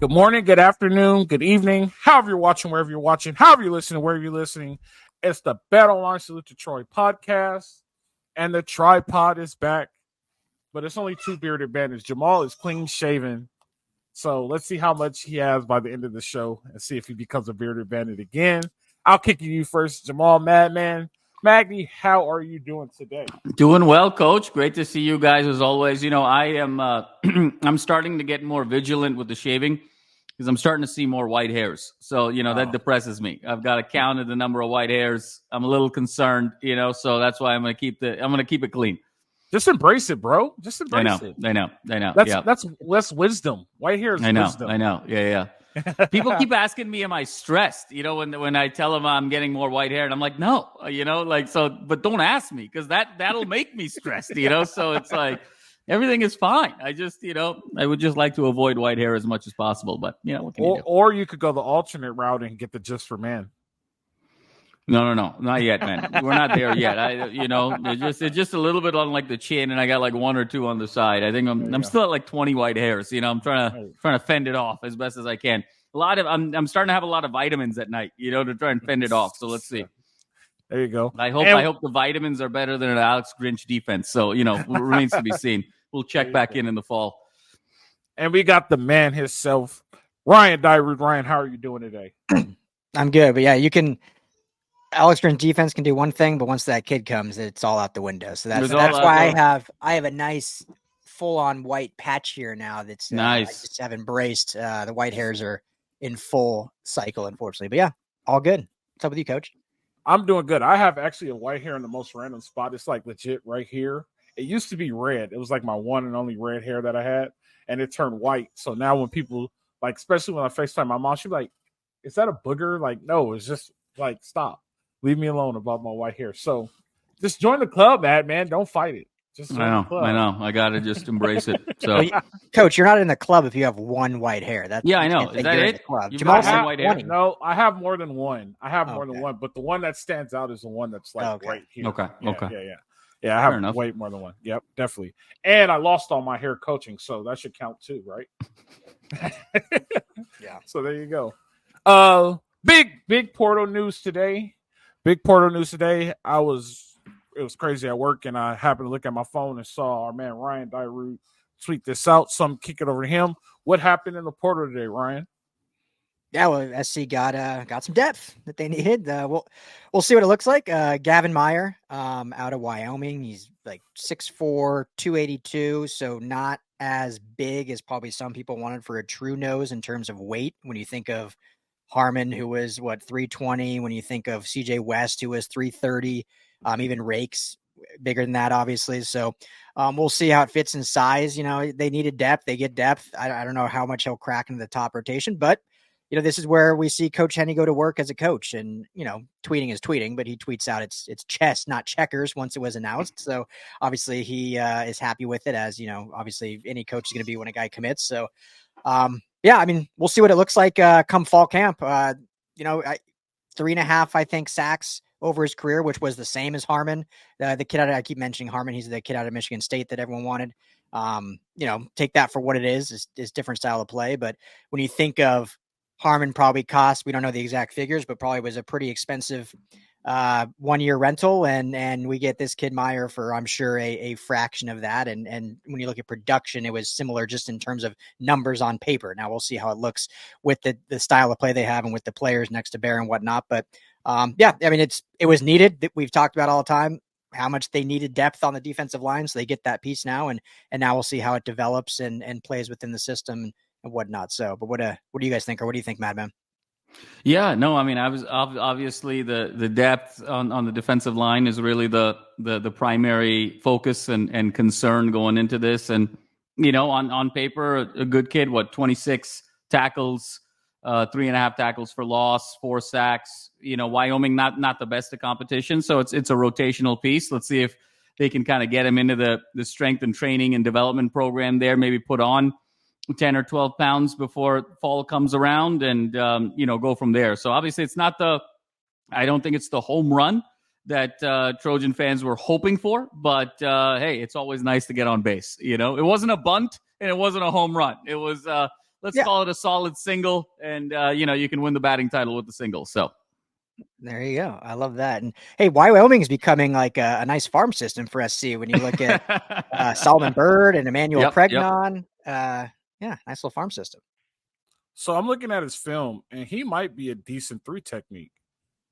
Good morning, good afternoon, good evening, however you're watching, wherever you're watching, however you're listening, wherever you're listening. It's the Bet Online Salute to Troy podcast, and the tripod is back, but it's only two bearded bandits. Jamal is clean shaven, so let's see how much he has by the end of the show and see if he becomes a bearded bandit again. I'll kick you first, Jamal Madman. Maggie, how are you doing today? Doing well, Coach. Great to see you guys as always. You know, I am I'm starting to get more vigilant with the shaving because I'm starting to see more white hairs. So, that depresses me. I've got to count the number of white hairs. I'm a little concerned, so that's why I'm going to keep it clean. Just embrace it, bro. Just embrace it. I know. That's wisdom. White hair is wisdom. I know. Yeah. People keep asking me, am I stressed? When I tell them I'm getting more white hair, and I'm like, no, but don't ask me because that'll make me stressed, So it's like everything is fine. I just, I would just like to avoid white hair as much as possible. But what can you do? Or you could go the alternate route and get the Just for Man. No, not yet, man. We're not there yet. It's just a little bit on like the chin, and I got like one or two on the side. I think I'm still at like 20 white hairs. I'm trying to fend it off as best as I can. I'm starting to have a lot of vitamins at night, to try and fend it off. So let's see. There you go. I hope the vitamins are better than an Alex Grinch defense. So remains to be seen. We'll check back in the fall. And we got the man himself, Ryan Dyrud. Ryan, how are you doing today? I'm good, but yeah, you can. Alex Grinch defense can do one thing, but once that kid comes, it's all out the window. So that's why I have a nice full-on white patch here now. That's nice. I just have embraced. The white hairs are in full cycle, unfortunately. But yeah, all good. What's up with you, Coach? I'm doing good. I have actually a white hair in the most random spot. It's like legit right here. It used to be red. It was like my one and only red hair that I had, and it turned white. So now when people, like, especially when I FaceTime my mom, she'd be like, is that a booger? Like, no, it's just like, stop. Leave me alone about my white hair. So just join the club, man. Don't fight it. Just join the club. I know. I got to just embrace it. So, Coach, you're not in the club if you have one white hair. I know. Is that it? Jamal's white hair? No, I have more than one. More than one, but the one that stands out is the one that's like right here. Okay. Yeah, I have way more than one. Yep, definitely. And I lost all my hair coaching, so that should count too, right? Yeah. So there you go. Big Portal news today. It was crazy at work, and I happened to look at my phone and saw our man Ryan Dyrud tweet this out. So I'm kicking it over to him. What happened in the portal today, Ryan? Yeah, well, SC got some depth that they needed. We'll see what it looks like. Gavin Meyer, out of Wyoming. He's like 6'4", 282, so not as big as probably some people wanted for a true nose in terms of weight. When you think of Harmon, who was 320, when you think of CJ West, who was 330, even Rakes bigger than that, obviously. So we'll see how it fits in size. They needed depth. They get depth. I don't know how much he'll crack into the top rotation, but this is where we see Coach Henny go to work as a coach. And, tweeting is tweeting, but he tweets out it's chess, not checkers once it was announced. So obviously he is happy with it, as, obviously any coach is going to be when a guy commits. So, yeah, I mean, we'll see what it looks like come fall camp. 3.5, I think, sacks over his career, which was the same as Harmon. The kid I keep mentioning Harmon. He's the kid out of Michigan State that everyone wanted. Take that for what it is different style of play. But when you think of Harmon, probably cost, we don't know the exact figures, but probably was a pretty expensive 1-year rental, and we get this kid Meyer for, I'm sure, a fraction of that. And when you look at production, it was similar just in terms of numbers on paper. Now we'll see how it looks with the style of play they have and with the players next to Bear and whatnot. But yeah, I mean, it was needed. We've talked about all the time how much they needed depth on the defensive line, so they get that piece now, and now we'll see how it develops and plays within the system and whatnot. So, but what do you guys think, or what do you think, Madman? Yeah, no, I mean, I was obviously the depth on the defensive line is really the primary focus and concern going into this. And, on paper, a good kid, 26 tackles, 3.5 tackles for loss, 4 sacks, Wyoming, not the best of competition. So it's a rotational piece. Let's see if they can kind of get him into the strength and training and development program there, maybe put on 10 or 12 pounds before fall comes around and, go from there. So obviously I don't think it's the home run that Trojan fans were hoping for, but hey, it's always nice to get on base. It wasn't a bunt and it wasn't a home run. It was, let's call it a solid single, and you can win the batting title with the single. So there you go. I love that. And hey, Wyoming is becoming like a nice farm system for SC when you look at Solomon Byrd and Emmanuel Pregnon. Nice little farm system. So I'm looking at his film, and he might be a decent 3 technique.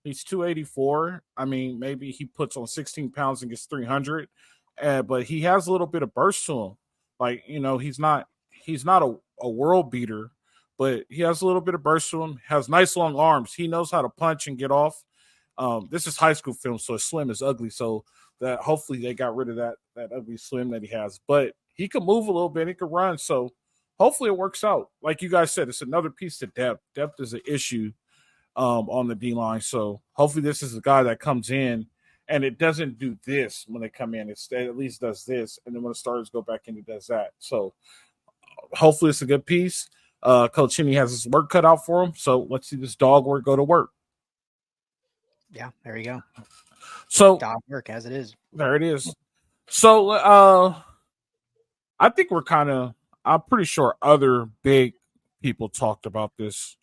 He's 284. I mean, maybe he puts on 16 pounds and gets 300, but he has a little bit of burst to him. Like, he's not a world beater, but he has a little bit of burst to him, has nice long arms. He knows how to punch and get off. This is high school film, so his slim is ugly. So that hopefully they got rid of that ugly slim that he has. But he can move a little bit. He can run. So hopefully it works out. Like you guys said, it's another piece to depth. Depth is an issue on the D-line. So hopefully this is a guy that comes in and it doesn't do this when they come in. It at least does this. And then when the starters go back in, it does that. So hopefully it's a good piece. Coach Henny has his work cut out for him. So let's see this dog work go to work. Yeah, there you go. So dog work as it is. There it is. So I think I'm pretty sure other big people talked about this,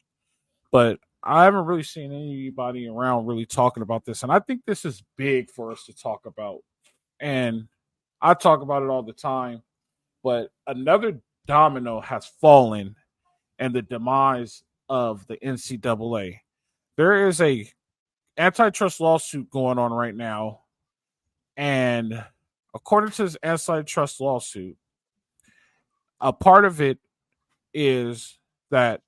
but I haven't really seen anybody around really talking about this. And I think this is big for us to talk about. And I talk about it all the time, but another domino has fallen and the demise of the NCAA. There is a antitrust lawsuit going on right now. And according to this antitrust lawsuit, a part of it is that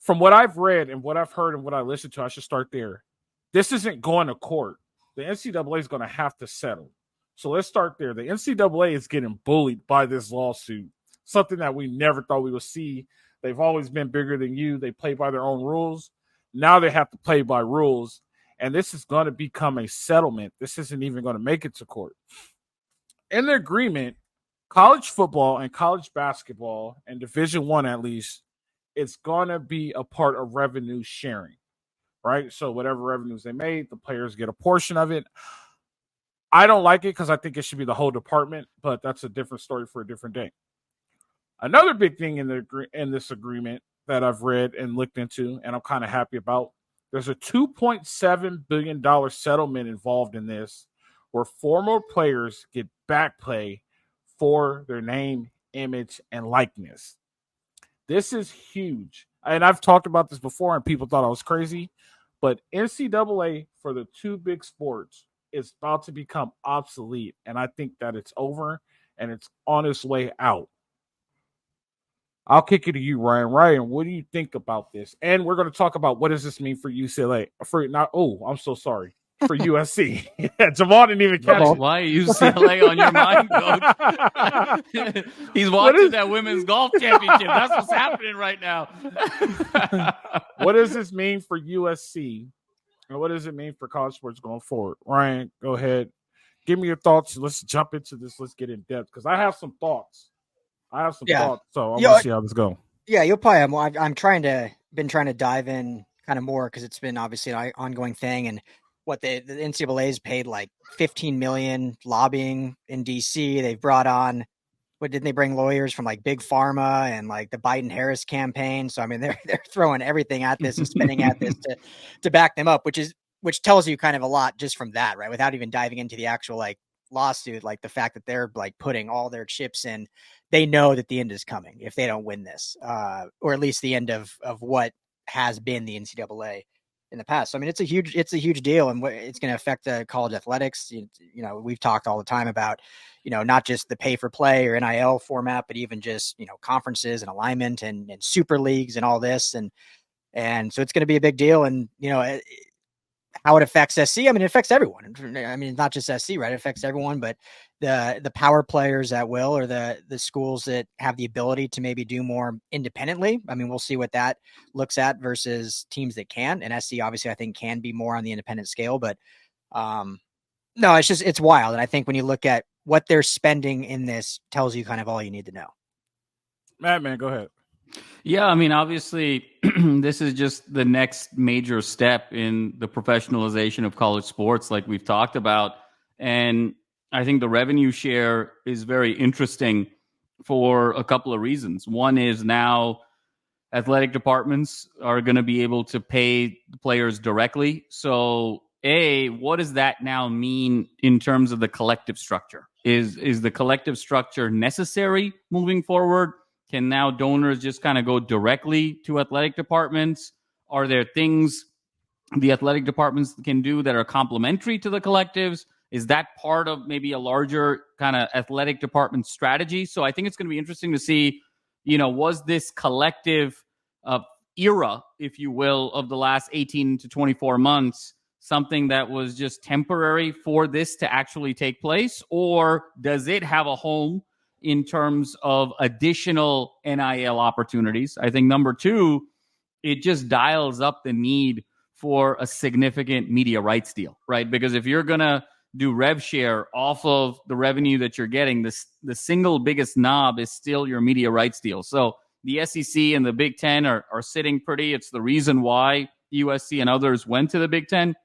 from what I've read and what I've heard and what I listened to, I should start there. This isn't going to court. The NCAA is going to have to settle. So let's start there. The NCAA is getting bullied by this lawsuit, something that we never thought we would see. They've always been bigger than you. They play by their own rules. Now they have to play by rules, and this is going to become a settlement. This isn't even going to make it to court. In the agreement, college football and college basketball, and Division I at least, it's going to be a part of revenue sharing, right? So whatever revenues they made, the players get a portion of it. I don't like it because I think it should be the whole department, but that's a different story for a different day. Another big thing in this agreement that I've read and looked into, and I'm kind of happy about, there's a $2.7 billion settlement involved in this where former players get back pay for their name, image, and likeness. This is huge. And I've talked about this before, and people thought I was crazy. But NCAA, for the two big sports, is about to become obsolete. And I think that it's over, and it's on its way out. I'll kick it to you, Ryan. Ryan, what do you think about this? And we're going to talk about what does this mean for UCLA? I'm so sorry. For USC. Jamal didn't even catch it. Why UCLA on your mind, Coach? He's watching that women's golf championship. That's what's happening right now. What does this mean for USC? And what does it mean for college sports going forward? Ryan, go ahead. Give me your thoughts. Let's jump into this. Let's get in depth because I have some thoughts. Thoughts, so I want to see how this goes. Yeah, you'll probably. I'm trying to dive in kind of more because it's been obviously an ongoing thing, and what the NCAA's paid like $15 million lobbying in DC. They've brought on, didn't they bring lawyers from like Big Pharma and like the Biden-Harris campaign? So I mean, they're throwing everything at this and spending at this to back them up, which tells you kind of a lot just from that, right? Without even diving into the actual like lawsuit, like the fact that they're like putting all their chips in. They know that the end is coming if they don't win this, or at least the end of what has been the NCAA in the past. So, I mean, it's a huge deal, and it's going to affect college athletics. You know, we've talked all the time about, not just the pay for play or NIL format, but even just, conferences and alignment and super leagues and all this. And so it's going to be a big deal. And, how it affects SC. I mean, it affects everyone. I mean, not just SC, right? It affects everyone, but the power players that will, or the schools that have the ability to maybe do more independently. I mean, we'll see what that looks at versus teams that can. And SC obviously I think can be more on the independent scale, but no, it's wild. And I think when you look at what they're spending in this tells you kind of all you need to know. Man, go ahead. Yeah, I mean, obviously, this is just the next major step in the professionalization of college sports, like we've talked about. And I think the revenue share is very interesting for a couple of reasons. One is now athletic departments are going to be able to pay players directly. So, what does that now mean in terms of the collective structure? Is the collective structure necessary moving forward? Can now donors just kind of go directly to athletic departments? Are there things the athletic departments can do that are complementary to the collectives? Is that part of maybe a larger kind of athletic department strategy? So I think it's going to be interesting to see, was this collective era, if you will, of the last 18 to 24 months something that was just temporary for this to actually take place? Or does it have a home in terms of additional NIL opportunities? I think number two, it just dials up the need for a significant media rights deal, right? Because if you're going to do rev share off of the revenue that you're getting, the single biggest knob is still your media rights deal. So the SEC and the Big Ten are sitting pretty. It's the reason why USC and others went to the Big Ten.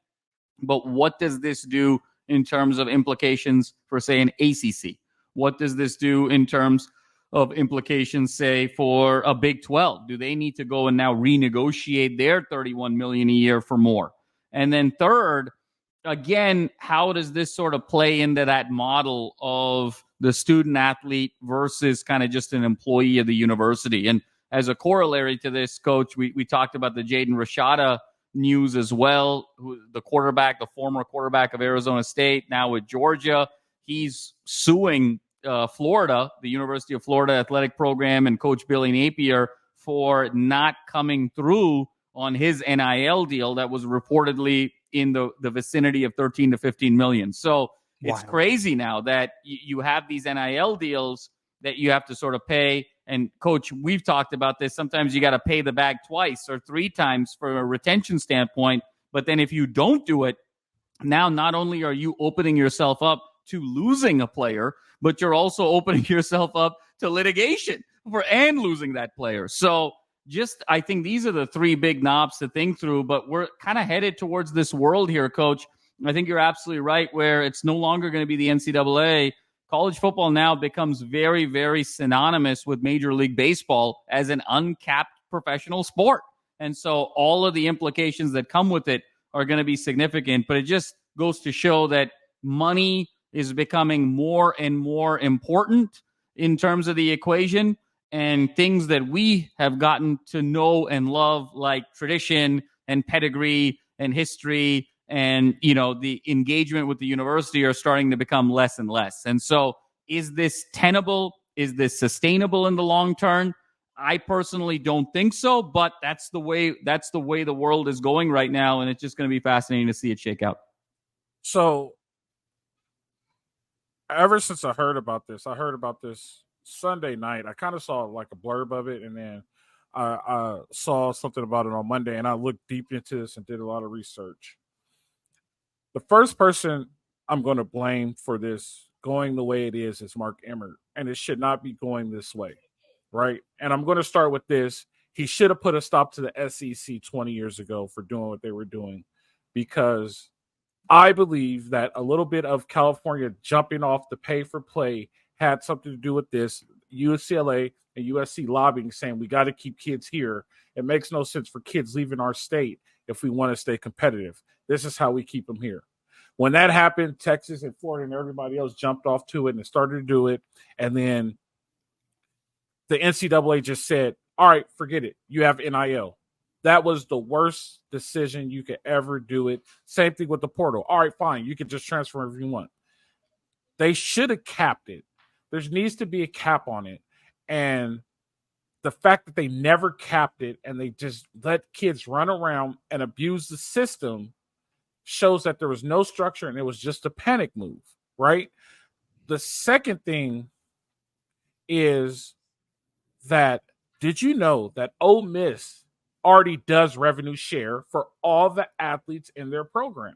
But what does this do in terms of implications for, say, an ACC? What does this do in terms of implications, say, for a Big 12? Do they need to go and now renegotiate their $31 million a year for more? And then third, again, how does this sort of play into that model of the student athlete versus kind of just an employee of the university? And as a corollary to this, Coach, we talked about the Jaden Rashada news as well, the former quarterback of Arizona State, now with Georgia. He's suing Florida, the University of Florida athletic program, and Coach Billy Napier for not coming through on his NIL deal that was reportedly in the vicinity of 13 to 15 million. So it's crazy now that you have these NIL deals that you have to sort of pay. And Coach, we've talked about this. Sometimes you got to pay the bag twice or three times for a retention standpoint. But then if you don't do it, now not only are you opening yourself up to losing a player, but you're also opening yourself up to litigation and losing that player. So I think these are the three big knobs to think through, but we're kind of headed towards this world here, Coach. I think you're absolutely right, where it's no longer going to be the NCAA. College football now becomes very, very synonymous with Major League Baseball as an uncapped professional sport. And so all of the implications that come with it are going to be significant, but it just goes to show that money is becoming more and more important in terms of the equation, and things that we have gotten to know and love, like tradition and pedigree and history and, the engagement with the university, are starting to become less and less. And so is this tenable? Is this sustainable in the long term? I personally don't think so, but that's the way the world is going right now. And it's just going to be fascinating to see it shake out. So ever since I heard about this Sunday night. I kind of saw like a blurb of it, and then I saw something about it on Monday, and I looked deep into this and did a lot of research. The first person I'm going to blame for this going the way it is Mark Emmert, and it should not be going this way, right? And I'm going to start with this. He should have put a stop to the SEC 20 years ago for doing what they were doing, because I believe that a little bit of California jumping off the pay for play had something to do with this. UCLA and USC lobbying, saying we got to keep kids here. It makes no sense for kids leaving our state if we want to stay competitive. This is how we keep them here. When that happened, Texas and Florida and everybody else jumped off to it and started to do it. And then the NCAA just said, all right, forget it. You have NIL. That was the worst decision you could ever do it. Same thing with the portal. All right, fine. You can just transfer if you want. They should have capped it. There needs to be a cap on it. And the fact that they never capped it and they just let kids run around and abuse the system shows that there was no structure and it was just a panic move, right? The second thing is that, did you know that Ole Miss already does revenue share for all the athletes in their program?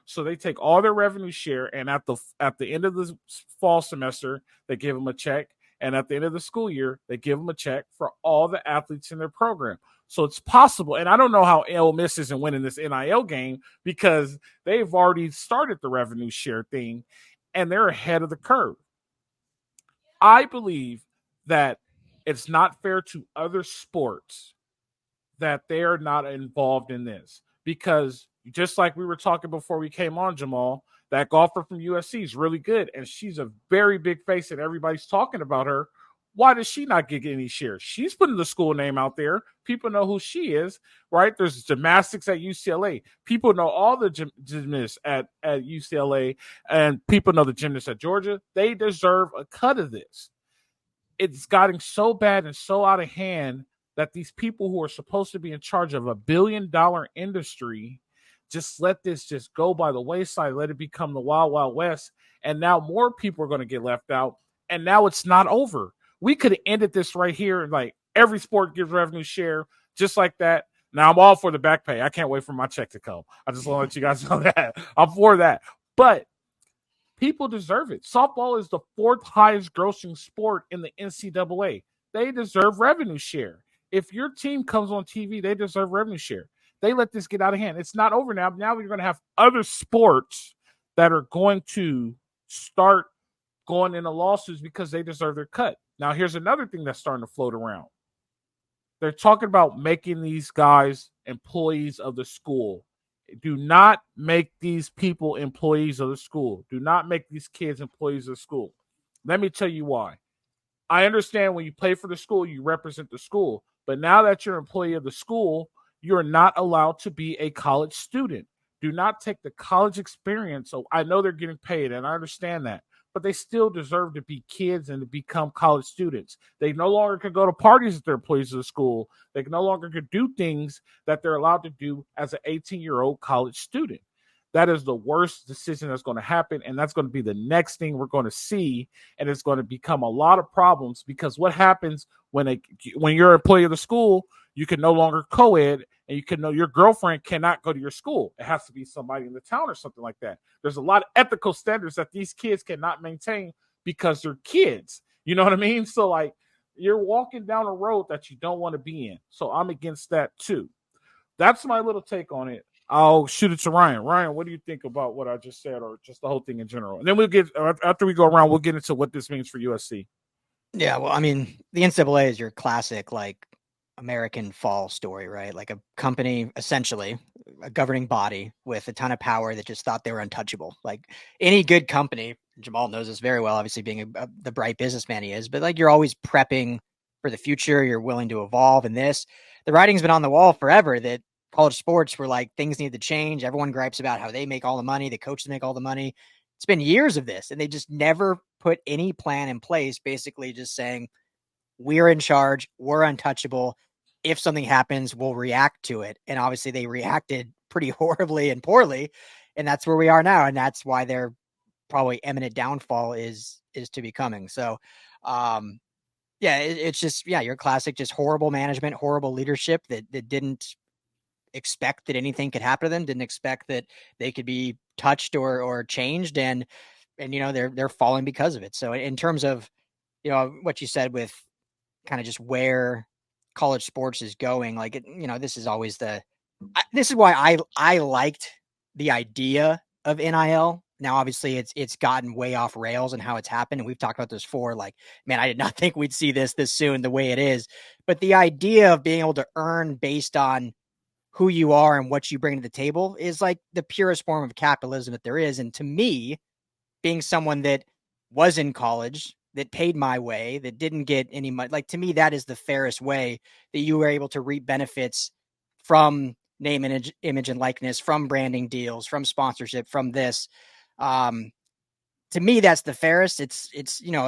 So they take all their revenue share, and at the end of the fall semester, they give them a check, and at the end of the school year, they give them a check for all the athletes in their program. So it's possible, and I don't know how Ole Miss isn't winning this NIL game, because they've already started the revenue share thing, and they're ahead of the curve. I believe that it's not fair to other sports that they are not involved in this. Because just like we were talking before we came on, Jamal, that golfer from USC is really good, and she's a very big face, and everybody's talking about her. Why does she not get any shares? She's putting the school name out there. People know who she is, right? There's gymnastics at UCLA. People know all the gymnasts at UCLA, and people know the gymnasts at Georgia. They deserve a cut of this. It's gotten so bad and so out of hand that these people who are supposed to be in charge of $1 billion industry just let this just go by the wayside, let it become the wild, wild west. And now more people are going to get left out. And now it's not over. We could have ended this right here. Like every sport gives revenue share just like that. Now I'm all for the back pay. I can't wait for my check to come. I just want to let you guys know that. I'm for that. But people deserve it. Softball is the 4th highest grossing sport in the NCAA. They deserve revenue share. If your team comes on TV, they deserve revenue share. They let this get out of hand. It's not over now. Now we're going to have other sports that are going to start going into lawsuits because they deserve their cut. Now, here's another thing that's starting to float around. They're talking about making these guys employees of the school. Do not make these people employees of the school. Do not make these kids employees of the school. Let me tell you why. I understand when you play for the school, you represent the school. But now that you're an employee of the school, you're not allowed to be a college student. Do not take the college experience. So I know they're getting paid, and I understand that. But they still deserve to be kids and to become college students. They no longer can go to parties if they're employees of the school. They no longer can do things that they're allowed to do as an 18-year-old college student. That is the worst decision that's going to happen, and that's going to be the next thing we're going to see, and it's going to become a lot of problems because what happens when you're an employee of the school, you can no longer co-ed, and you can know your girlfriend cannot go to your school. It has to be somebody in the town or something like that. There's a lot of ethical standards that these kids cannot maintain because they're kids. You know what I mean? So, like, you're walking down a road that you don't want to be in. So I'm against that too. That's my little take on it. I'll shoot it to Ryan. Ryan, what do you think about what I just said or just the whole thing in general? And then we'll get, after we go around, we'll get into what this means for USC. Yeah, well, I mean, the NCAA is your classic, like, American fall story, right? Like a company, essentially, a governing body with a ton of power that just thought they were untouchable. Like any good company, Jamal knows this very well, obviously being the bright businessman he is, but like you're always prepping for the future. You're willing to evolve. And the writing's been on the wall forever that college sports were like, things need to change. Everyone gripes about how they make all the money. The coaches make all the money. It's been years of this, and they just never put any plan in place, basically just saying, we're in charge. We're untouchable. If something happens, we'll react to it. And obviously they reacted pretty horribly and poorly. And that's where we are now. And that's why their probably imminent downfall is to be coming. So, it's just, your classic, just horrible management, horrible leadership that didn't expect that anything could happen to them, didn't expect that they could be touched or changed. And they're falling because of it. So in terms of, what you said with kind of just where college sports is going, like, this is always this is why I liked the idea of NIL. Now, obviously it's gotten way off rails and how it's happened. And we've talked about this before, like, man, I did not think we'd see this soon the way it is, but the idea of being able to earn based on who you are and what you bring to the table is like the purest form of capitalism that there is. And to me, being someone that was in college, that paid my way, that didn't get any money, like, to me, that is the fairest way that you were able to reap benefits from name, image and likeness, from branding deals, from sponsorship, from this. To me, that's the fairest. It's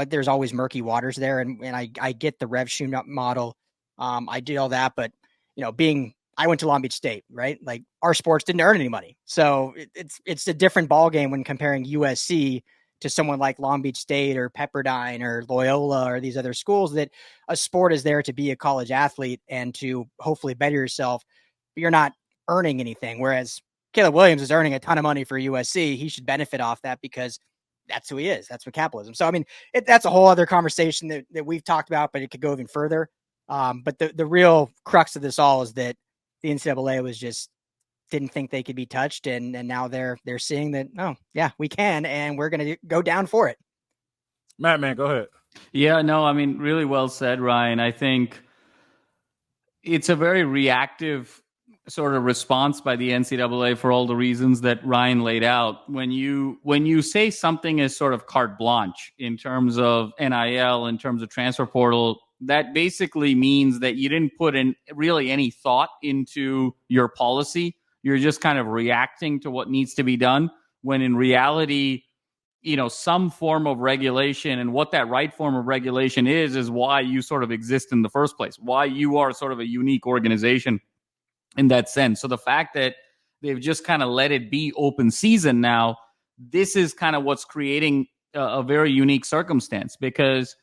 there's always murky waters there. And I get the rev share model. I did all that, but I went to Long Beach State, right? Like, our sports didn't earn any money. So it's a different ballgame when comparing USC to someone like Long Beach State or Pepperdine or Loyola or these other schools, that a sport is there to be a college athlete and to hopefully better yourself, but you're not earning anything. Whereas Caleb Williams is earning a ton of money for USC. He should benefit off that because that's who he is. That's what capitalism. So, I mean, that's a whole other conversation that we've talked about, but it could go even further. But the real crux of this all is that the NCAA was just didn't think they could be touched. And now they're seeing that, oh yeah, we can, and we're going to go down for it. Matt, man, go ahead. Yeah, no, I mean, really well said, Ryan. I think it's a very reactive sort of response by the NCAA for all the reasons that Ryan laid out. When you say something is sort of carte blanche in terms of NIL, in terms of transfer portal, that basically means that you didn't put in really any thought into your policy. You're just kind of reacting to what needs to be done, when in reality, some form of regulation, and what that right form of regulation is why you sort of exist in the first place, why you are sort of a unique organization in that sense. So the fact that they've just kind of let it be open season now, this is kind of what's creating a very unique circumstance, because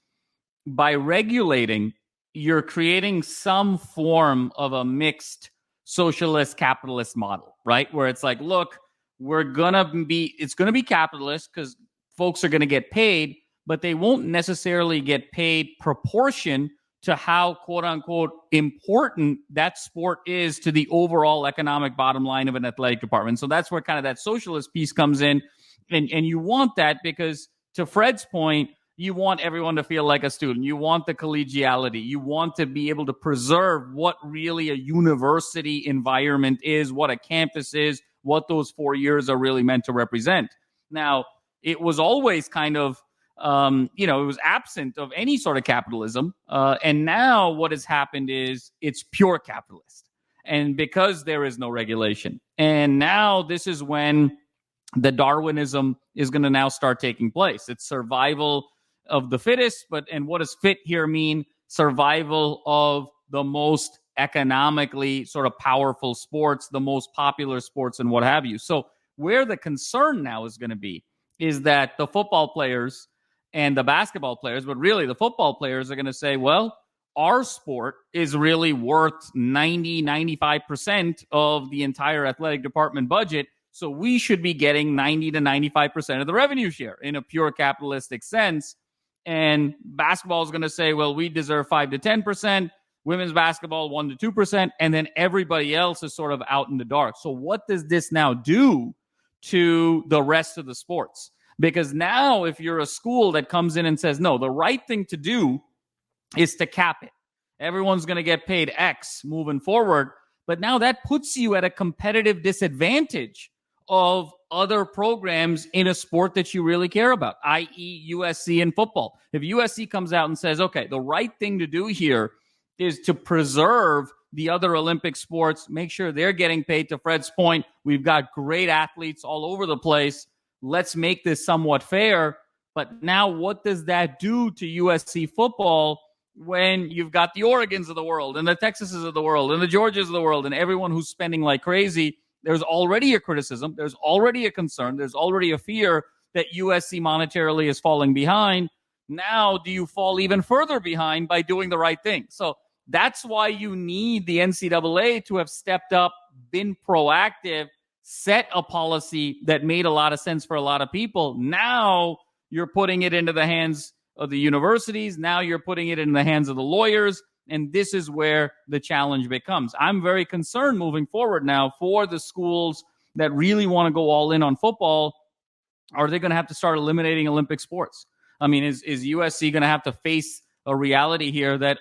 by regulating, you're creating some form of a mixed socialist capitalist model, right? Where it's like, look, it's going to be capitalist because folks are going to get paid, but they won't necessarily get paid proportion to how, quote unquote, important that sport is to the overall economic bottom line of an athletic department. So that's where kind of that socialist piece comes in. And you want that because, to Fred's point, you want everyone to feel like a student. You want the collegiality. You want to be able to preserve what really a university environment is, what a campus is, what those 4 years are really meant to represent. Now, it was always kind of, it was absent of any sort of capitalism. And now what has happened is it's pure capitalist. And because there is no regulation. And now this is when the Darwinism is going to now start taking place. It's survival of the fittest, and what does fit here mean? Survival of the most economically sort of powerful sports, the most popular sports, and what have you. So where the concern now is going to be is that the football players and the basketball players, but really the football players, are going to say, well, our sport is really worth 90-95% of the entire athletic department budget, so we should be getting 90-95% of the revenue share in a pure capitalistic sense. And basketball is going to say, well, we deserve 5-10%, women's basketball 1-2%, and then everybody else is sort of out in the dark. So what does this now do to the rest of the sports? Because now if you're a school that comes in and says, no, the right thing to do is to cap it, everyone's going to get paid X moving forward, but now that puts you at a competitive disadvantage of other programs in a sport that you really care about, i.e. USC in football. If USC comes out and says, okay, the right thing to do here is to preserve the other Olympic sports, make sure they're getting paid, to Fred's point, we've got great athletes all over the place, let's make this somewhat fair. But now what does that do to USC football when you've got the Oregons of the world and the Texases of the world and the Georgias of the world and everyone who's spending like crazy? There's already a criticism. There's already a concern. There's already a fear that USC monetarily is falling behind. Now, do you fall even further behind by doing the right thing? So that's why you need the NCAA to have stepped up, been proactive, set a policy that made a lot of sense for a lot of people. Now you're putting it into the hands of the universities. Now you're putting it in the hands of the lawyers. And this is where the challenge becomes. I'm very concerned moving forward now for the schools that really want to go all in on football. Are they going to have to start eliminating Olympic sports? I mean, is USC going to have to face a reality here that,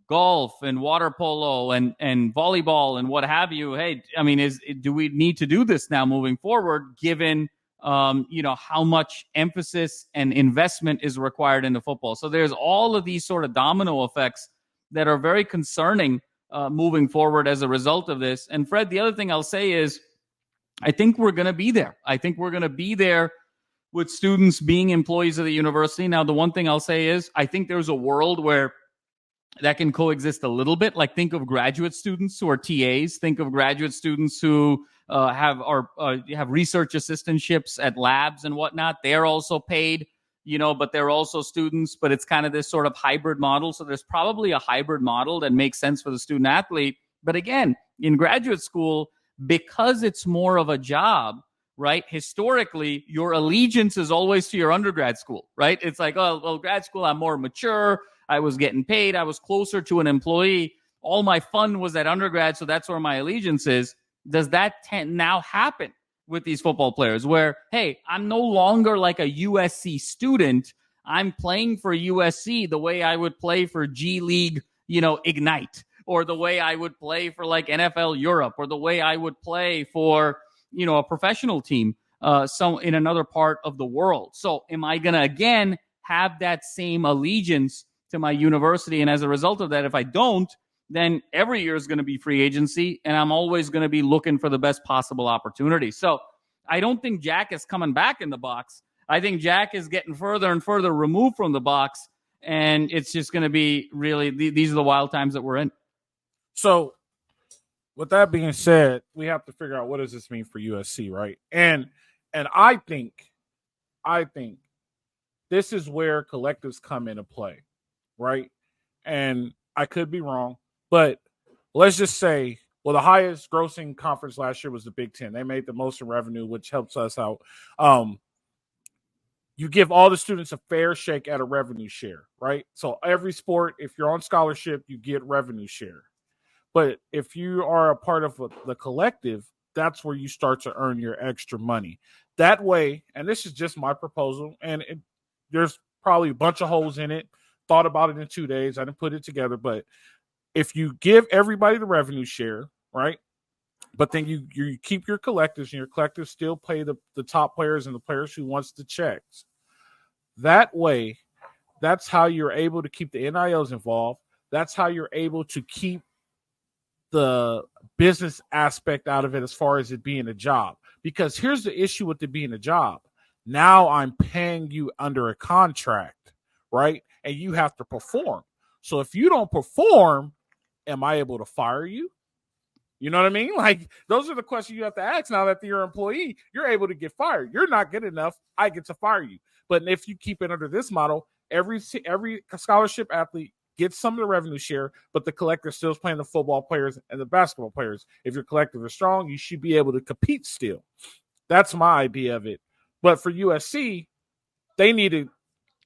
golf and water polo and volleyball and what have you, hey, I mean, do we need to do this now moving forward, given how much emphasis and investment is required into football? So there's all of these sort of domino effects that are very concerning moving forward as a result of this. And Fred, the other thing I'll say is, I think we're going to be there. I think we're going to be there with students being employees of the university. Now, the one thing I'll say is, I think there's a world where that can coexist a little bit. Like, think of graduate students who are TAs. Think of graduate students who have research assistantships at labs and whatnot. They're also paid, but they're also students. But it's kind of this sort of hybrid model. So there's probably a hybrid model that makes sense for the student athlete. But again, in graduate school, because it's more of a job, right? Historically, your allegiance is always to your undergrad school, right? It's like, oh, well, grad school, I'm more mature. I was getting paid. I was closer to an employee. All my fun was at undergrad, so that's where my allegiance is. Does that now happen with these football players where, hey, I'm no longer like a USC student. I'm playing for USC the way I would play for G League, Ignite, or the way I would play for like NFL Europe, or the way I would play for, a professional team in another part of the world. So am I going to, again, have that same allegiance to my university? And as a result of that, if I don't, then every year is going to be free agency, and I'm always going to be looking for the best possible opportunity. So I don't think Jack is coming back in the box. I think Jack is getting further and further removed from the box, and it's just going to be really these are the wild times that we're in. So with that being said, we have to figure out what does this mean for USC, right? And I think this is where collectives come into play, right? And I could be wrong, but let's just say, well, the highest grossing conference last year was the Big Ten. They made the most in revenue, which helps us out. You give all the students a fair shake at a revenue share, right? So every sport, if you're on scholarship, you get revenue share. But if you are a part of the collective, that's where you start to earn your extra money. That way, and this is just my proposal, and there's probably a bunch of holes in it. Thought about it in 2 days. I didn't put it together, but if you give everybody the revenue share, right? But then you keep your collectives, and your collectives still pay the top players and the players who wants the checks. That way, that's how you're able to keep the NILs involved. That's how you're able to keep the business aspect out of it as far as it being a job. Because here's the issue with it being a job. Now I'm paying you under a contract, right? And you have to perform. So if you don't perform, am I able to fire you? You know what I mean? Like, those are the questions you have to ask now that you're an employee. You're able to get fired. You're not good enough. I get to fire you. But if you keep it under this model, every scholarship athlete gets some of the revenue share, but the collective still is playing the football players and the basketball players. If your collective is strong, you should be able to compete still. That's my idea of it. But for USC, they need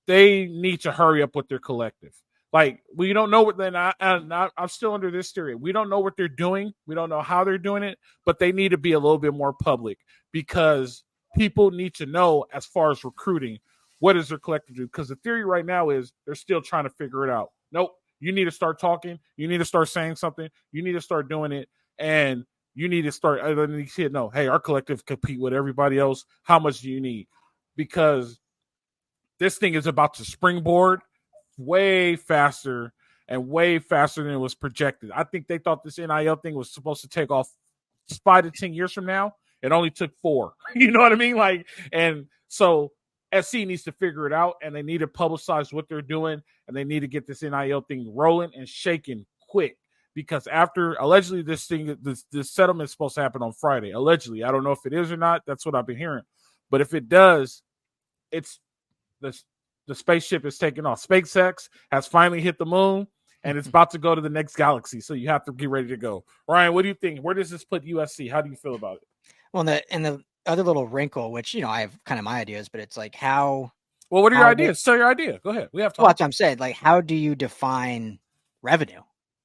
to hurry up with their collective. Like, we don't know what I'm still under this theory. We don't know what they're doing. We don't know how they're doing it, but they need to be a little bit more public, because people need to know, as far as recruiting, what does their collective do? Because the theory right now is they're still trying to figure it out. Nope. You need to start talking. You need to start saying something. You need to start doing it. And you need to start letting these kids know, hey, our collective compete with everybody else. How much do you need? Because this thing is about to springboard way faster than it was projected. I think they thought this NIL thing was supposed to take off 5 to 10 years from now. It only took 4. You know what I mean? Like, and so SC needs to figure it out, and they need to publicize what they're doing, and they need to get this NIL thing rolling and shaking quick. Because after allegedly this settlement is supposed to happen on Friday. Allegedly, I don't know if it is or not. That's what I've been hearing. But if it does, it's the spaceship is taking off. SpaceX has finally hit the moon, and it's about to go to the next galaxy. So you have to get ready to go. Ryan, what do you think? Where does this put USC? How do you feel about it? Well, the other little wrinkle, which, I have kind of my ideas, but it's like how. Well, what are your ideas? Tell your idea. Go ahead. We have time. Well, that's what I'm saying. Like, how do you define revenue,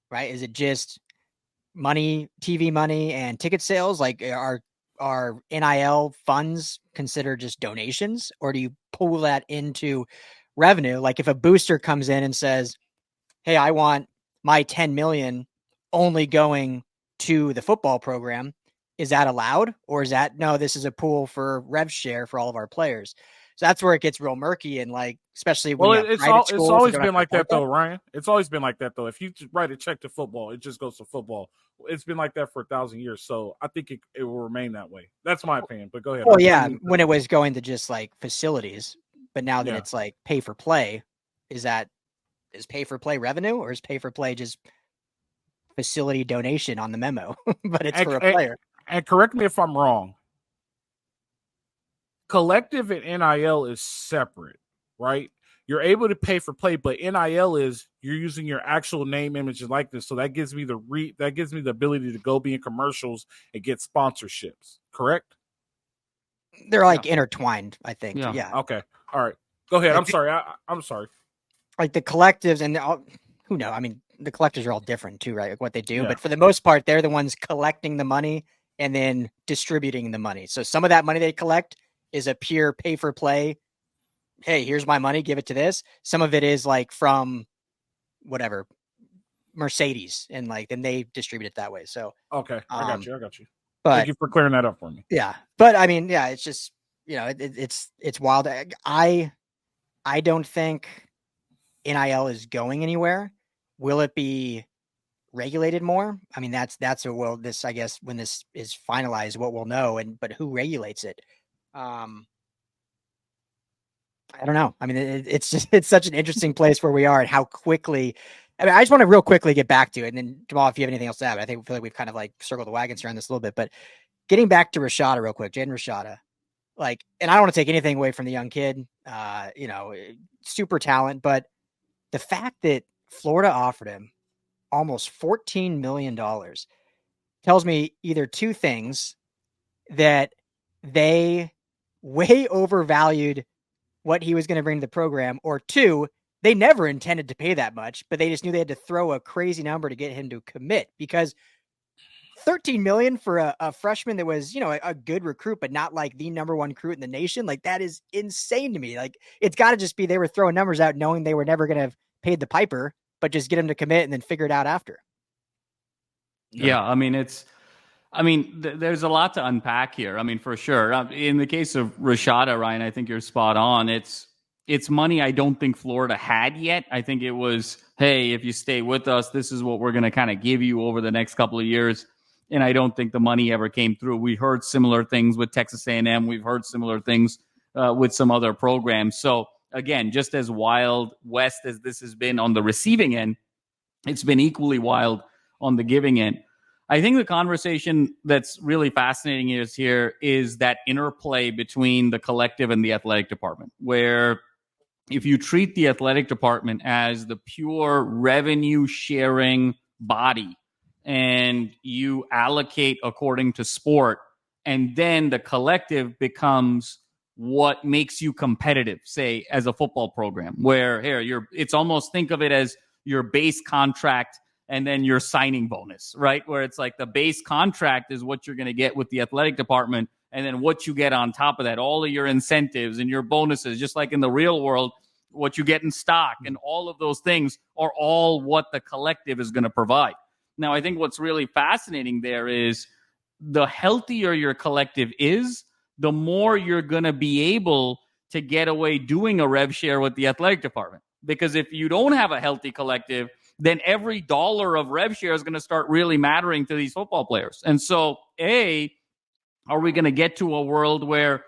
right? Is it just money, TV money, and ticket sales? Like, are NIL funds considered just donations, or do you pull that into revenue? Like, if a booster comes in and says, hey, I want my 10 million only going to the football program, is that allowed? Or is that, no, this is a pool for rev share for all of our players? So that's where it gets real murky, and like, especially when it's always been like that though, Ryan. It's always been like that though. If you write a check to football, it just goes to football. It's been like that for 1,000 years. So I think it will remain that way. That's my opinion. But go ahead. Well, yeah, when it was going to just like facilities, but now that it's like pay for play, is pay for play revenue, or is pay for play just facility donation on the memo? But it's for a player. And correct me if I'm wrong. Collective and NIL is separate, right? You're able to pay for play, but NIL is you're using your actual name, image, and likeness. So that gives me the ability to go be in commercials and get sponsorships. Correct? They're like intertwined, I think. Yeah. Okay. All right. Go ahead. I'm sorry. I'm sorry. Like the collectives, and who knows? I mean, the collectives are all different too, right? Like what they do, Yeah. But for the most part, they're the ones collecting the money and then distributing the money. So some of that money they collect is a pure pay for play hey, here's my money, give it to this. Some of it is like from whatever Mercedes, and like then they distribute it that way. So okay, I got you. But thank you for clearing that up for me. Yeah, but I mean, yeah, it's just it's wild. I don't think NIL is going anywhere. Will it be regulated more? I mean, that's this, I guess, when this is finalized, what we'll know. But who regulates it? I don't know. I mean, it's such an interesting place where we are and how quickly. I mean, I just want to real quickly get back to it, and then Jamal, if you have anything else to add, I feel like we've kind of like circled the wagons around this a little bit. But getting back to Rashada real quick, Jaden Rashada, and I don't want to take anything away from the young kid, super talent, but the fact that Florida offered him almost $14 million tells me either two things: that they way overvalued what he was going to bring to the program, or two, they never intended to pay that much, but they just knew they had to throw a crazy number to get him to commit, because $13 million for a freshman that was, a good recruit, but not like the number one recruit in the nation. Like, that is insane to me. Like, it's got to just be they were throwing numbers out knowing they were never going to have paid the piper, but just get him to commit and then figure it out after. Yeah. I mean, there's a lot to unpack here. I mean, for sure. In the case of Rashada, Ryan, I think you're spot on. It's money I don't think Florida had yet. I think it was, hey, if you stay with us, this is what we're going to kind of give you over the next couple of years. And I don't think the money ever came through. We heard similar things with Texas A&M. We've heard similar things with some other programs. So, again, just as wild west as this has been on the receiving end, it's been equally wild on the giving end. I think the conversation that's really fascinating is that interplay between the collective and the athletic department, where if you treat the athletic department as the pure revenue sharing body, and you allocate according to sport, and then the collective becomes what makes you competitive, say, as a football program, where it's almost, think of it as your base contract and then your signing bonus, right? Where it's like the base contract is what you're going to get with the athletic department, and then what you get on top of that, all of your incentives and your bonuses, just like in the real world, what you get in stock and all of those things are all what the collective is going to provide. Now, I think what's really fascinating there is the healthier your collective is, the more you're going to be able to get away doing a rev share with the athletic department. Because if you don't have a healthy collective, then every dollar of rev share is going to start really mattering to these football players. And so, are we going to get to a world where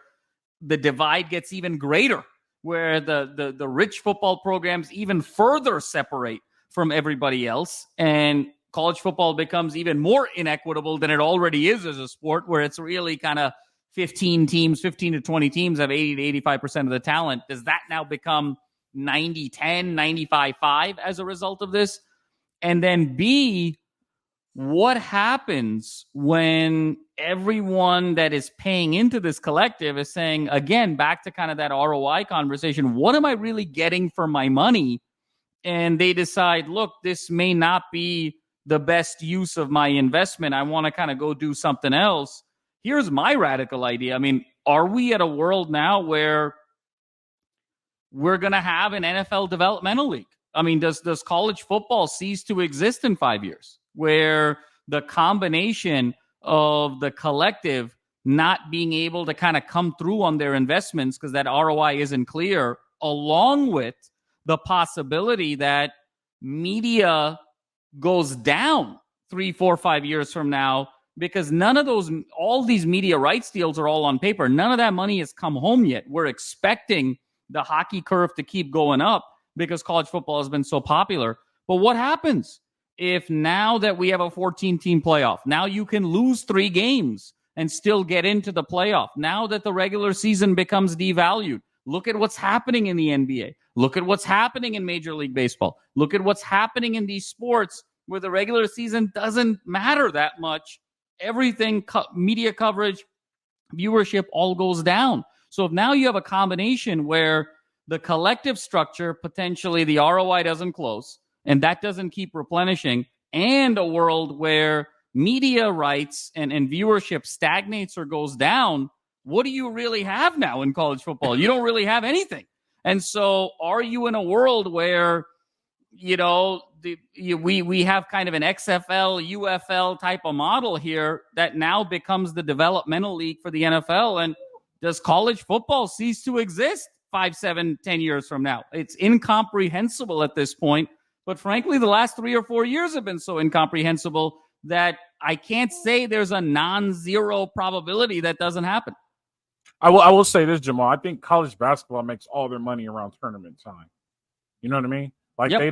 the divide gets even greater, where the rich football programs even further separate from everybody else, and college football becomes even more inequitable than it already is as a sport, where it's really kind of 15 to 20 teams have 80 to 85% of the talent? Does that now become 90-10, 95-5 as a result of this? And then B, what happens when everyone that is paying into this collective is saying, again, back to kind of that ROI conversation, what am I really getting for my money? And they decide, look, this may not be the best use of my investment. I want to kind of go do something else. Here's my radical idea. I mean, are we at a world now where we're going to have an NFL developmental league? I mean, does college football cease to exist in 5 years, where the combination of the collective not being able to kind of come through on their investments because that ROI isn't clear, along with the possibility that media goes down 3, 4, 5 years from now, because all these media rights deals are all on paper. None of that money has come home yet. We're expecting the hockey curve to keep going up because college football has been so popular. But what happens if now that we have a 14-team playoff, now you can lose 3 games and still get into the playoff? Now that the regular season becomes devalued, look at what's happening in the NBA. Look at what's happening in Major League Baseball. Look at what's happening in these sports where the regular season doesn't matter that much. Everything, media coverage, viewership, all goes down. So if now you have a combination where the collective structure, potentially the ROI doesn't close, and that doesn't keep replenishing, and a world where media rights and viewership stagnates or goes down, what do you really have now in college football? You don't really have anything. And so are you in a world where, we have kind of an XFL, UFL type of model here that now becomes the developmental league for the NFL? And does college football cease to exist 5, 7, 10 years from now? It's incomprehensible at this point. But frankly, the last 3 or 4 years have been so incomprehensible that I can't say there's a non-zero probability that doesn't happen. I will say this, Jamal. I think college basketball makes all their money around tournament time. You know what I mean? Like they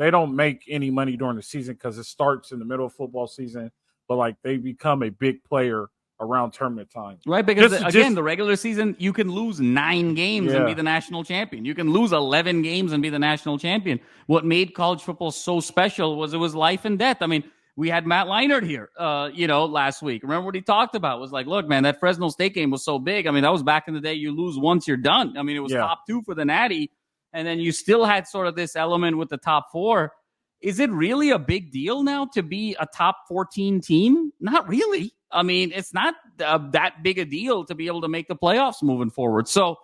don't make any money during the season because it starts in the middle of football season, but like they become a big player around tournament time. Right, because the regular season, you can lose 9 games and be the national champion. You can lose 11 games and be the national champion. What made college football so special was it was life and death. I mean, we had Matt Leinart here, last week. Remember what he talked about? It was like, look, man, that Fresno State game was so big. I mean, that was back in the day. You lose once, you're done. I mean, it was top 2 for the Natty. And then you still had sort of this element with the top 4. Is it really a big deal now to be a top 14 team? Not really. I mean, it's not that big a deal to be able to make the playoffs moving forward. So,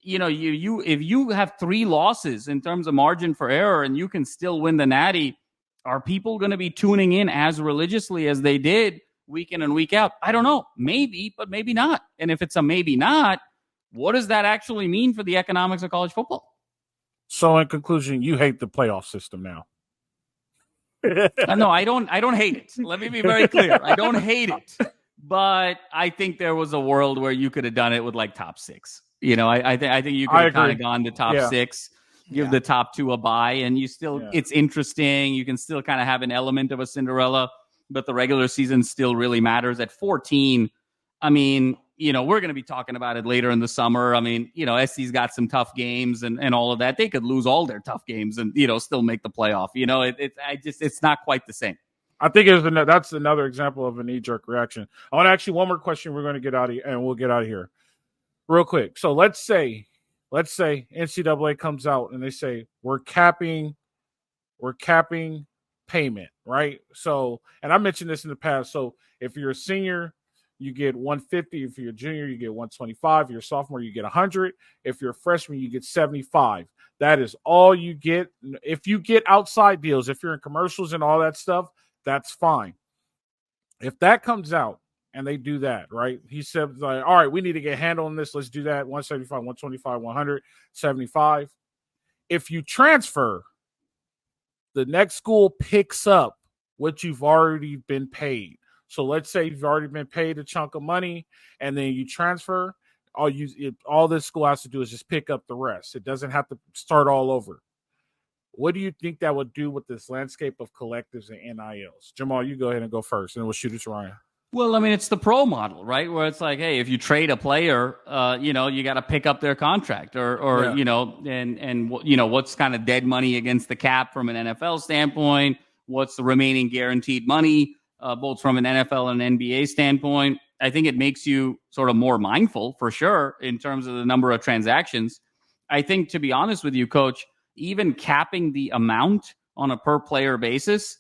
if you have 3 losses in terms of margin for error and you can still win the Natty, are people going to be tuning in as religiously as they did week in and week out? I don't know. Maybe, but maybe not. And if it's a maybe not, what does that actually mean for the economics of college football? So in conclusion, you hate the playoff system now. No, I don't hate it. Let me be very clear. I don't hate it. But I think there was a world where you could have done it with like top 6. I think you could have kind of gone to top 6, give the top 2 a bye, and you still it's interesting. You can still kind of have an element of a Cinderella, but the regular season still really matters. At 14, I mean, we're going to be talking about it later in the summer. I mean, SC's got some tough games and all of that. They could lose all their tough games and, still make the playoff. It's not quite the same. I think that's another example of a knee-jerk reaction. I want to ask you one more question. We're going to get out of here, and we'll get out of here real quick. So let's say NCAA comes out and they say we're capping payment, right? So, and I mentioned this in the past. So if you're a senior, you get 150. If you're a junior, you get 125. If you're a sophomore, you get 100. If you're a freshman, you get 75. That is all you get. If you get outside deals, if you're in commercials and all that stuff, that's fine. If that comes out and they do that, right? He said, like, all right, we need to get a handle on this. Let's do that. 175, 125, 175. If you transfer, the next school picks up what you've already been paid. So let's say you've already been paid a chunk of money and then you transfer. All this school has to do is just pick up the rest. It doesn't have to start all over. What do you think that would do with this landscape of collectives and NILs? Jamal, you go ahead and go first, and we'll shoot it to Ryan. Well, I mean, it's the pro model, right? Where it's like, hey, if you trade a player, you got to pick up their contract or what's kind of dead money against the cap from an NFL standpoint? What's the remaining guaranteed money, both from an NFL and NBA standpoint? I think it makes you sort of more mindful for sure in terms of the number of transactions. I think, to be honest with you, Coach, even capping the amount on a per player basis,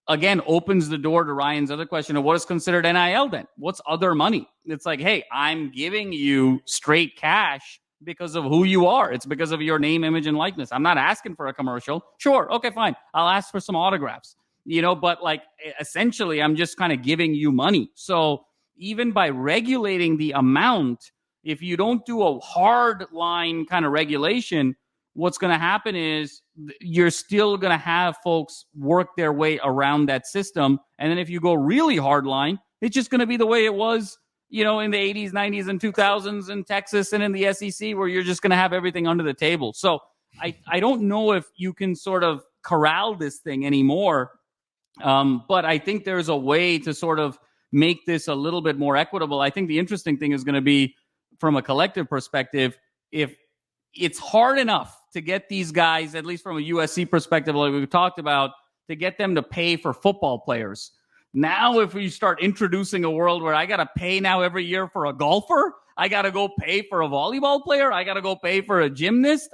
again, opens the door to Ryan's other question of what is considered NIL then? What's other money? It's like, hey, I'm giving you straight cash because of who you are. It's because of your name, image, and likeness. I'm not asking for a commercial. Sure. Okay, fine. I'll ask for some autographs, but like essentially I'm just kind of giving you money. So even by regulating the amount, if you don't do a hard line kind of regulation, what's going to happen is you're still going to have folks work their way around that system. And then if you go really hard line, it's just going to be the way it was, in the 80s, 90s, and 2000s in Texas and in the SEC, where you're just going to have everything under the table. So I don't know if you can sort of corral this thing anymore. But I think there's a way to sort of make this a little bit more equitable. I think the interesting thing is going to be, from a collective perspective, if it's hard enough to get these guys, at least from a USC perspective, like we talked about, to get them to pay for football players. Now, if we start introducing a world where I got to pay now every year for a golfer, I got to go pay for a volleyball player, I got to go pay for a gymnast,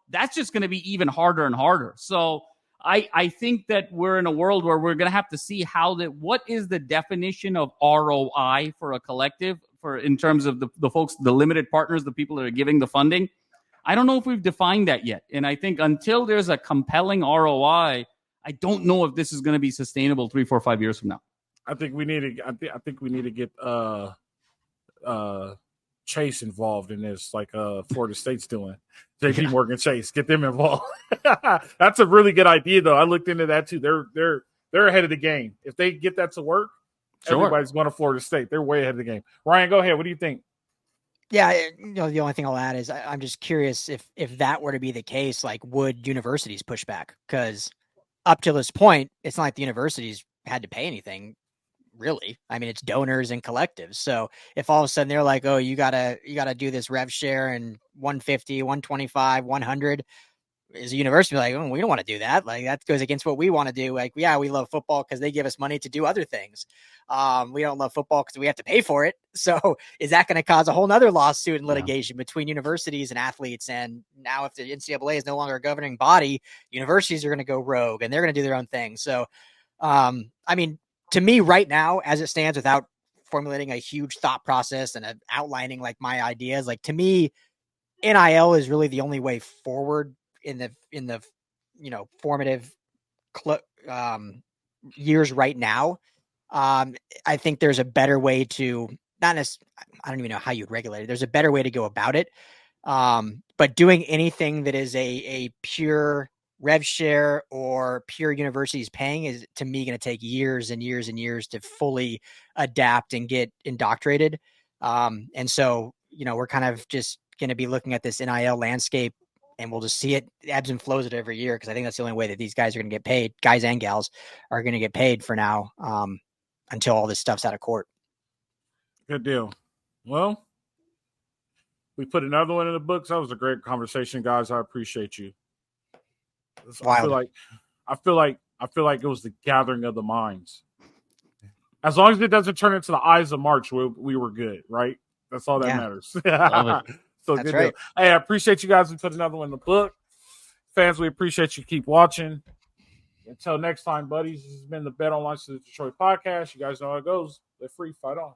that's just going to be even harder and harder. So I think that we're in a world where we're going to have to see what is the definition of ROI for a collective, in terms of the folks, the limited partners, the people that are giving the funding. I don't know if we've defined that yet. And I think until there's a compelling ROI, I don't know if this is going to be sustainable 3, 4, 5 years from now. I think we need to. I think we need to get Chase involved in this, like Florida State's doing. JP Morgan Chase, get them involved. That's a really good idea, though. I looked into that too. They're ahead of the game. If they get that to work, everybody's going to Florida State. They're way ahead of the game. Ryan, go ahead. What do you think? Yeah, the only thing I'll add is I'm just curious if that were to be the case, like would universities push back? Because up to this point, it's not like the universities had to pay anything, really. I mean, it's donors and collectives. So if all of a sudden they're like, oh, you gotta do this rev share and 150, 125, 100, is a university like, oh, we don't want to do that. Like that goes against what we want to do. Like, yeah, we love football because they give us money to do other things. We don't love football because we have to pay for it. So is that going to cause a whole nother lawsuit and litigation between universities and athletes? And now if the NCAA is no longer a governing body, universities are going to go rogue and they're going to do their own thing. So, I mean, to me right now, as it stands, without formulating a huge thought process and outlining like my ideas, like to me, NIL is really the only way forward in the formative years right now. I think there's a better way to I don't even know how you'd regulate it. There's a better way to go about it. But doing anything that is a pure rev share or pure universities paying is, to me, going to take years and years and years to fully adapt and get indoctrinated. And so, we're kind of just going to be looking at this NIL landscape, and we'll just see it ebbs and flows it every year. Cause I think that's the only way that these guys are going to get paid. Guys and gals are going to get paid for now, until all this stuff's out of court. Good deal. Well, we put another one in the books. That was a great conversation, guys. I appreciate you. I feel like it was the gathering of the minds. As long as it doesn't turn into the Eyes of March, we were good, right? That's all that matters. So that's good right. Deal. Hey, I appreciate you guys. We put another one in the book. Fans, we appreciate you. Keep watching. Until next time, buddies, this has been the Bet Online to the Detroit podcast. You guys know how it goes. Live free, fight on.